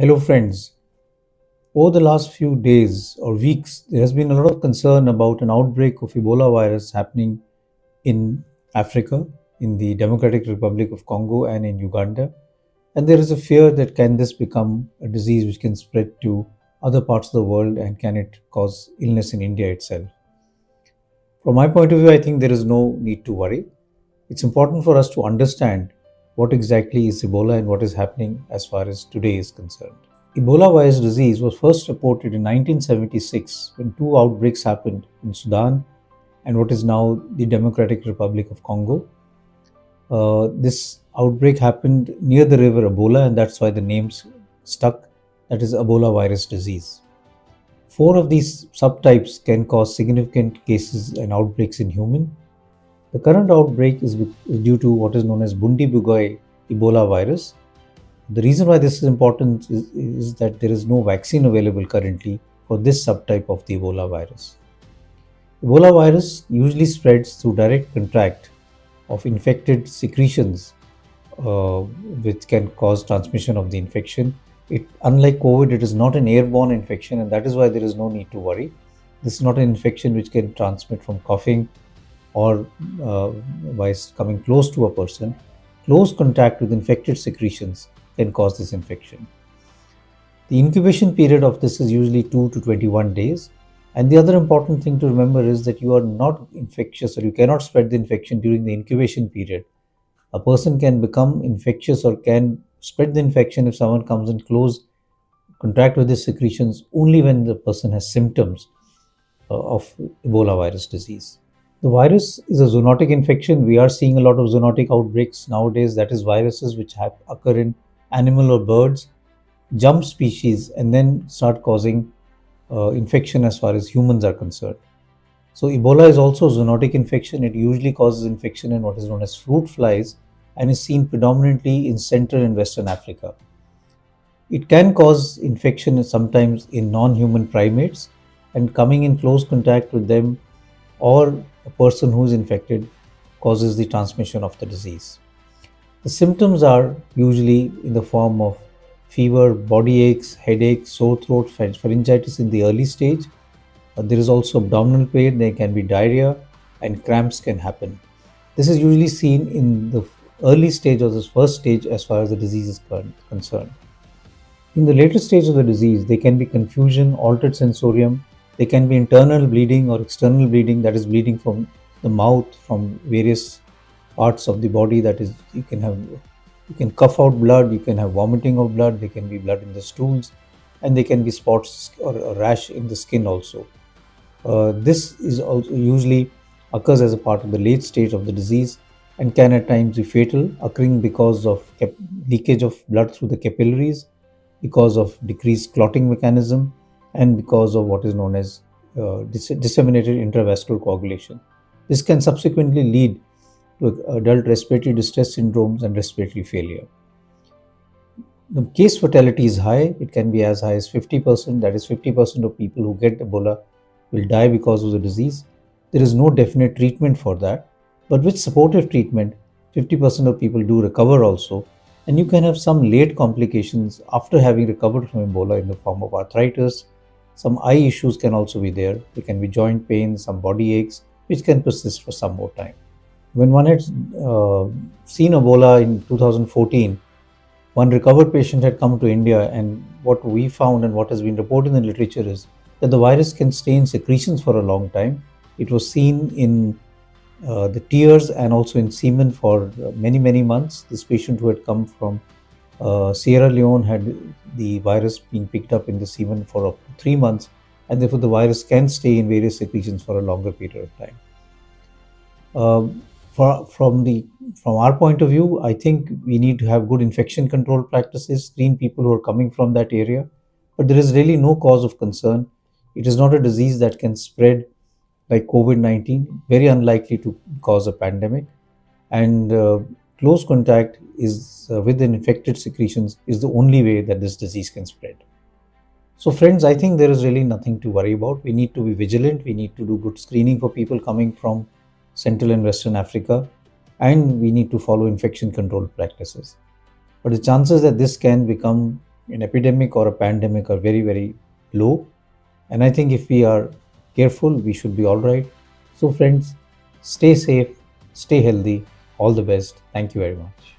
Hello, friends. Over the last few days or weeks, there has been a lot of concern about an outbreak of Ebola virus happening in Africa, in the Democratic Republic of Congo, and in Uganda. And there is a fear that can this become a disease which can spread to other parts of the world and can it cause illness in India itself. From my point of view, I think there is no need to worry. It's important for us to understand what exactly is Ebola and what is happening as far as today is concerned. Ebola virus disease was first reported in 1976 when two outbreaks happened in Sudan and what is now the Democratic Republic of Congo. This outbreak happened near the river Ebola, and that's why the name's stuck. That is Ebola virus disease. Four of these subtypes can cause significant cases and outbreaks in human. The current outbreak is due to what is known as Bundibugyo Ebola virus. The reason why this is important is that there is no vaccine available currently for this subtype of the Ebola virus. Ebola virus usually spreads through direct contact of infected secretions, which can cause transmission of the infection. Unlike COVID, it is not an airborne infection, and that is why there is no need to worry. This is not an infection which can transmit from coughing or by coming close to a person. Close contact with infected secretions can cause this infection. The incubation period of this is usually 2 to 21 days. And the other important thing to remember is that you are not infectious or you cannot spread the infection during the incubation period. A person can become infectious or can spread the infection if someone comes in close contact with the secretions only when the person has symptoms of Ebola virus disease. The virus is a zoonotic infection. We are seeing a lot of zoonotic outbreaks nowadays. That is, viruses which occur in animal or birds, jump species, and then start causing infection as far as humans are concerned. So Ebola is also a zoonotic infection. It usually causes infection in what is known as fruit flies and is seen predominantly in Central and Western Africa. It can cause infection sometimes in non-human primates, and coming in close contact with them or a person who is infected causes the transmission of the disease. The symptoms are usually in the form of fever, body aches, headache, sore throat, pharyngitis in the early stage. There is also abdominal pain, there can be diarrhea, and cramps can happen. This is usually seen in the early stage or the first stage as far as the disease is concerned. In the later stage of the disease, there can be confusion, altered sensorium, there can be internal bleeding or external bleeding, that is bleeding from the mouth, from various parts of the body. That is, you can cough out blood, you can have vomiting of blood, there can be blood in the stools, and there can be spots or a rash in the skin also. This is also usually occurs as a part of the late stage of the disease and can at times be fatal, occurring because of leakage of blood through the capillaries, because of decreased clotting mechanism, and because of what is known as disseminated intravascular coagulation. This can subsequently lead to adult respiratory distress syndromes and respiratory failure. The case fatality is high. It can be as high as 50%. That is, 50% of people who get Ebola will die because of the disease. There is no definite treatment for that. But with supportive treatment, 50% of people do recover also. And you can have some late complications after having recovered from Ebola in the form of arthritis. Some eye issues can also be there. There can be joint pain, some body aches, which can persist for some more time. When one had seen Ebola in 2014, one recovered patient had come to India, and what we found and what has been reported in the literature is that the virus can stay in secretions for a long time. It was seen in the tears and also in semen for many months. This patient who had come from Sierra Leone had the virus being picked up in the semen for up to 3 months, and therefore the virus can stay in various secretions for a longer period of time. From our point of view, I think we need to have good infection control practices, screen people who are coming from that area. But there is really no cause of concern. It is not a disease that can spread like COVID-19, very unlikely to cause a pandemic. And close contact is with the infected secretions is the only way that this disease can spread. So friends, I think there is really nothing to worry about. We need to be vigilant. We need to do good screening for people coming from Central and Western Africa, and we need to follow infection control practices. But the chances that this can become an epidemic or a pandemic are very, very low. And I think if we are careful, we should be all right. So, friends, stay safe, stay healthy. All the best. Thank you very much.